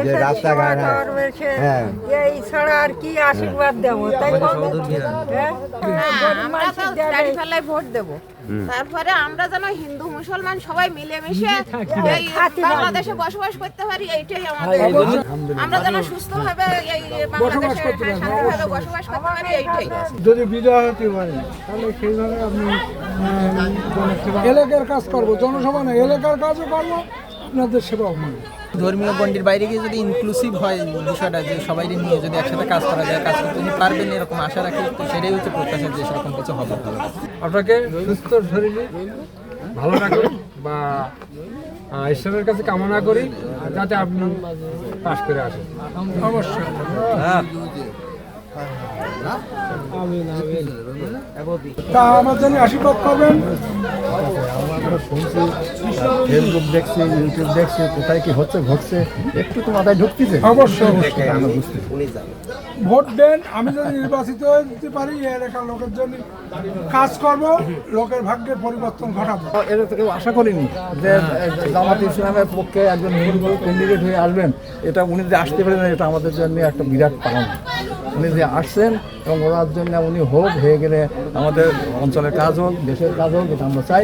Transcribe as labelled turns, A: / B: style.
A: যে রাস্তাঘাট হ্যাঁ
B: এই ছাড়া আর কি আশীর্বাদ দেবো তাই
C: আমরা তো দাড়ি পাল্লায় ভোট দেব। তারপরে আমরা যেন হিন্দু মুসলমান সবাই মিলেমিশে এই বাংলাদেশে বসবাস করতে পারি, এইটাই আমাদের। আমরা যেন সুস্থভাবে এই বাংলাদেশে শান্তিভাবে বসবাস করতে পারি, এইটাই।
D: যদি বিজয় হতে পারে তাহলে সেইভাবে আপনি এলাকার কাজ করবো, জনসভা না এলাকার কাজও করবো, আপনাদের সেবাও করবো।
E: ধর্মীয় গণ্ডির বাইরে গিয়ে যদি ইনক্লুসিভ হয় বিষয়টা, যে সবাই নিয়ে যদি একসাথে কাজ করা যায়, কাজ করতে উনি পারবেন এরকম আশা রাখি, তো সেটাই হচ্ছে প্রত্যাশা যে সেরকম কিছু হবে।
D: আপনাকে সুস্থ শরীরে ভালো রাখুন বা ঈশ্বরের কাছে কামনা করি যাতে আপনি পাশ করে আসেন। অবশ্যই তা আমার জন্য আশীর্বাদ করবেন।
A: আমরা শুনছি, ফেসবুক দেখছি, ইউটিউব দেখছি, কোথায় কি হচ্ছে ঘটছে একটু তো মাথায় ঢুকতেছে।
D: অবশ্যই
A: আমরা বুঝতে
D: ভোট দেন, আমি যদি নির্বাচিত হতে পারি এলাকার লোকের জন্য কাজ করব, লোকের ভাগ্যের পরিবর্তন ঘটাবো।
A: এটা তো কেউ আশা করিনি যে জামাত ইসলামের পক্ষে একজন হিন্দু ক্যান্ডিডেট হয়ে আসবেন। এটা উনি যে আসতে পারেন এটা আমাদের জন্য একটা বিরাট পালন। উনি যে আসছেন এবং ওনার জন্য উনি হয়ে গেলে আমাদের অঞ্চলের কাজ হোক, দেশের কাজ হোক, এটা আমরা চাই।